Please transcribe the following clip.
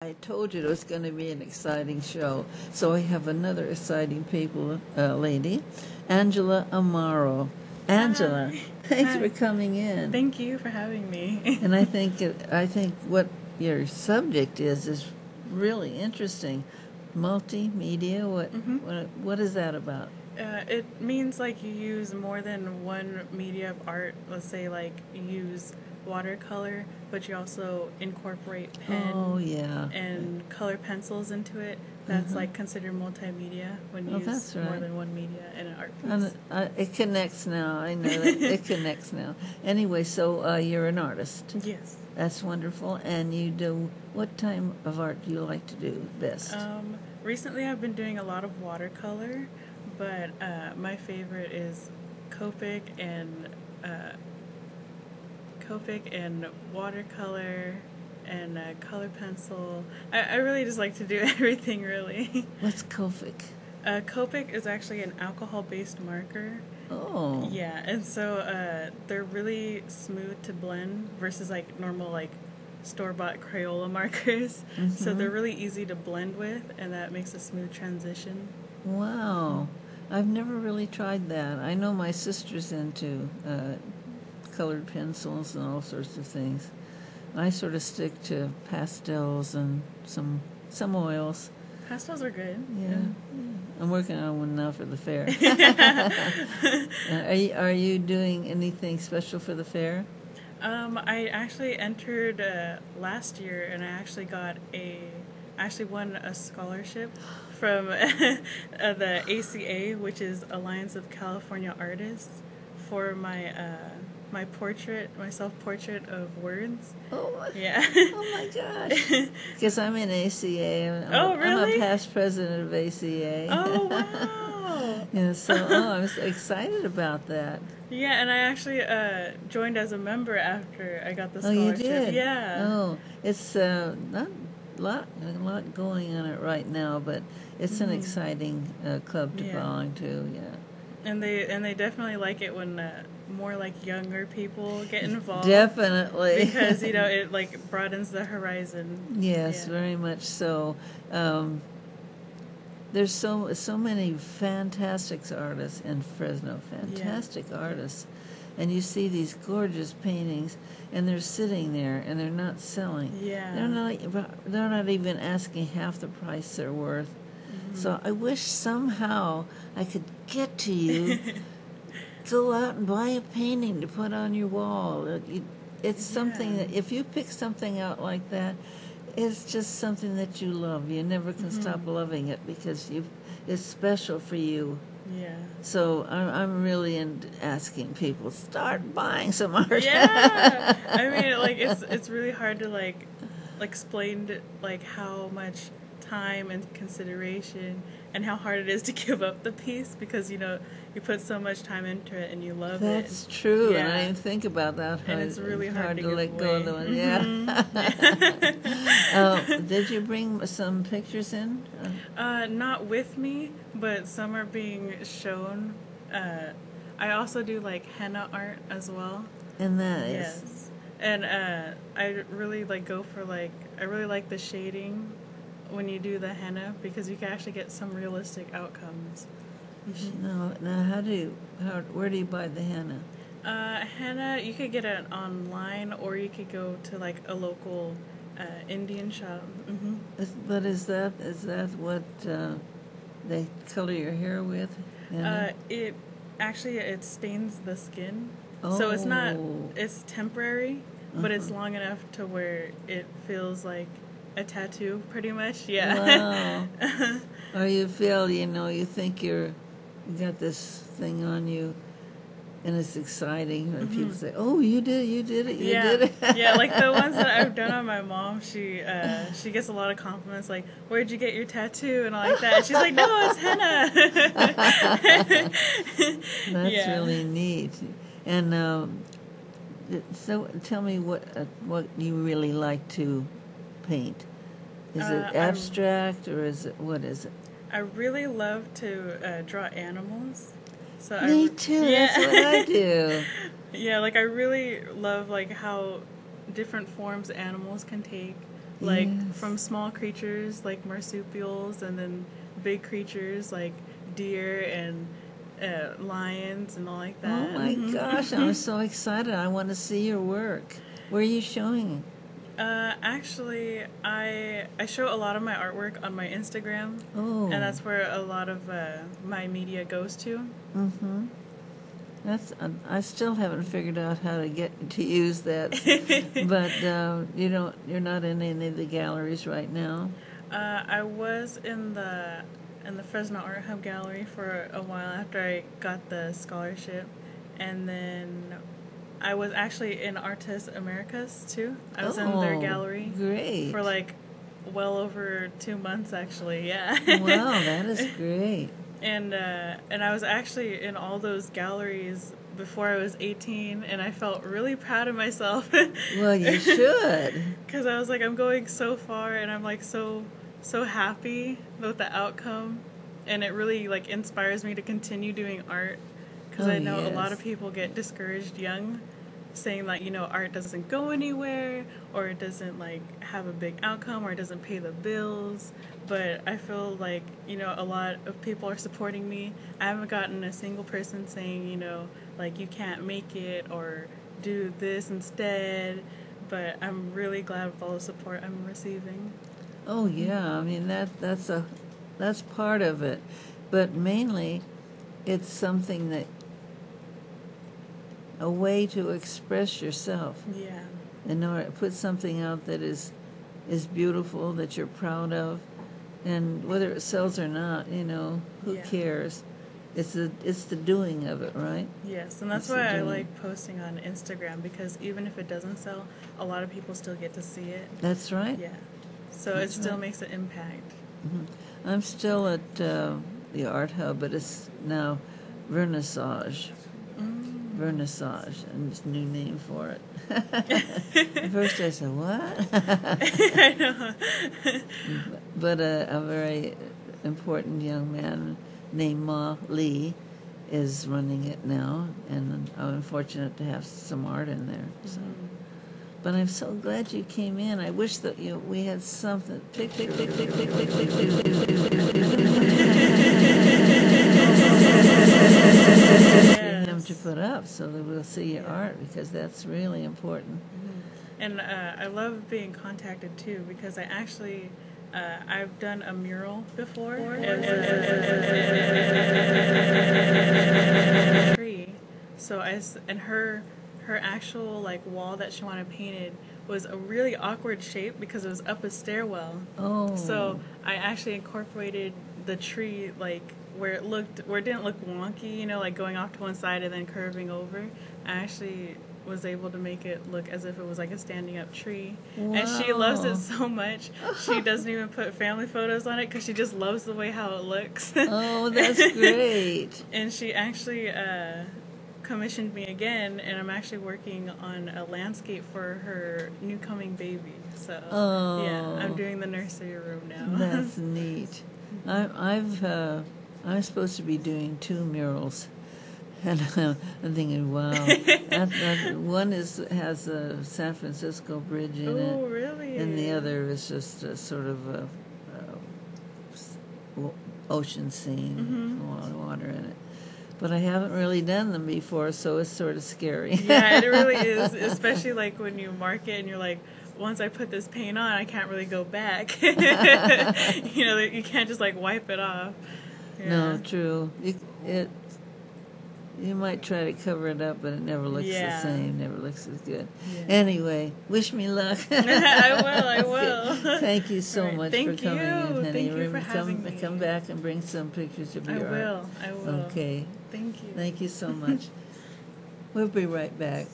I told you it was going to be an exciting show. So I have another exciting lady, Angela Amaro. Angela, Hi. thanks for Hi. coming in. Thank you for having me. And I think what your subject is really interesting. Multimedia. What is that about? It means like you use more than one media of art. Let's say like you use watercolor, but you also incorporate pen Oh yeah. and color pencils into it. That's like considered multimedia when you Oh, use that's more right. than one media in an art And piece. it connects now. I know that it connects now. Anyway, so you're an artist. Yes. That's wonderful. And you do what type of art do you like to do best? Recently, I've been doing a lot of watercolor, but my favorite is Copic and uh, Copic and watercolor and color pencil. I really just like to do everything, really. What's Kofic? Copic is actually an alcohol-based marker. Oh, Yeah, and so they're really smooth to blend versus like normal like store-bought Crayola markers. So they're really easy to blend with, and that makes a smooth transition. wow. I've never really tried that. I know my sister's into colored pencils and all sorts of things. I sort of stick to pastels and some oils. Pastels are good. Yeah. I'm working on one now for the fair. Are you doing anything special for the fair? I actually entered last year, and I actually won a scholarship from the ACA, which is Alliance of California Artists, for my self-portrait of words. Oh, Yeah. oh my gosh. Because I'm in ACA. Oh, really? I'm a past president of ACA. Oh, wow. Yeah, so I'm so excited about that. Yeah, and I actually joined as a member after I got the Oh, you scholarship. did? Yeah. Oh, it's not a lot going on it right now, but it's an exciting club to Yeah. belong to. Yeah. And they definitely like it when more like younger people get involved. Definitely. Because it like broadens the horizon. Yes, Yeah. very much so. There's so many fantastic artists in Fresno, fantastic artists, and you see these gorgeous paintings, and they're sitting there, and they're not selling. Yeah. They're not even asking half the price they're worth. So I wish somehow I could get to you, go out and buy a painting to put on your wall. It's something that if you pick something out like that, it's just something that you love. You never can stop loving it because it's special for you. Yeah. So I'm really asking people, start buying some art. Yeah. I mean, like it's really hard to like explain like how much time and consideration and how hard it is to give up the piece because you put so much time into it and you love it. That's true, Yeah. and I didn't think about that. And it's really hard to to give let go of the away. one. Yeah. Did you bring some pictures in? Not with me, but some are being shown. I also do like henna art as well. And that is. Yes. And I really I really like the shading when you do the henna because you can actually get some realistic outcomes. No, now where do you buy the henna? Henna, you could get it online or you could go to like a local Indian shop. But is that what they color your hair with? Henna? It stains the skin. So it's temporary, but it's long enough to where it feels like a tattoo pretty much. Yeah. Wow. Or you feel, you think you got this thing on you, and it's exciting when people say, "Oh, you did it, you did it." Yeah, like the ones that I've done on my mom, she gets a lot of compliments like, "Where'd you get your tattoo?" and all like that. She's like, "No, it's henna." That's really neat. And so, tell me what you really like to paint. Is it abstract or what is it? I really love to draw animals. So Me too. Yeah. That's what I do. Yeah, like I really love like how different forms animals can take. like Yes. from small creatures like marsupials, and then big creatures like deer and lions and all like that. Oh my gosh, I'm so excited. I want to see your work. Where are you showing? Actually, I show a lot of my artwork on my Instagram, Oh. and that's where a lot of my media goes to. Mm-hmm. That's I still haven't figured out how to get to use that. But you're not in any of the galleries right now. I was in the Fresno Art Hub gallery for a while after I got the scholarship, and then I was actually in Artis Americas too. I was in their gallery Great. for like well over 2 months actually. Yeah. Wow, that is great. And I was actually in all those galleries before I was 18, and I felt really proud of myself. Well, you should. Because I was like, I'm going so far, and I'm like so happy with the outcome, and it really like inspires me to continue doing art. Because I know a lot of people get discouraged young, saying like, art doesn't go anywhere, or it doesn't like have a big outcome, or it doesn't pay the bills. But I feel like, a lot of people are supporting me. I haven't gotten a single person saying, like you can't make it or do this instead. But I'm really glad with all the support I'm receiving. Oh yeah, I mean that's part of it, but mainly it's something that a way to express yourself. Yeah. In order put something out that is beautiful, that you're proud of, and whether it sells or not, who Yeah. cares? It's the doing of it, right? Yes, and that's It's the why I doing. like posting on Instagram, because even if it doesn't sell, a lot of people still get to see it. That's right. Yeah. So That's it still right. makes an impact. I'm still at the Art Hub, but it's now Vernissage. Vernissage, and it's a new name for it. At first I said, what? I know. But a very important young man named Ma Lee is running it now, and I'm fortunate to have some art in there. So. But I'm so glad you came in. I wish that we had something picture for him to put up so that we'll see your art, because that's really important. And I love being contacted too, because I actually I've done a mural before. Tree. So and her actual like wall that she wanted painted was a really awkward shape because it was up a stairwell. Oh. So I actually incorporated the tree like where it didn't look wonky, like going off to one side and then curving over. I actually was able to make it look as if it was like a standing up tree. Wow. And she loves it so much. She doesn't even put family photos on it because she just loves the way how it looks. Oh, that's great. And she actually commissioned me again, and I'm actually working on a landscape for her new coming baby. So yeah, I'm doing the nursery room now. That's neat. I'm supposed to be doing 2 murals, and I'm thinking, wow, one has a San Francisco bridge in it. Oh, really? And the other is just a sort of a ocean scene, a lot of water in it. But I haven't really done them before, so it's sort of scary. Yeah, it really is, especially like when you mark it and you're like, once I put this paint on, I can't really go back. You can't just like wipe it off. Yeah. No, true. You might try to cover it up, but it never looks the same, never looks as good. Yeah. Anyway, wish me luck. I will. Thank you so much for coming in, honey. Thank you for having me. Come back and bring some pictures of your art. I will. Okay. Thank you. Thank you so much. We'll be right back.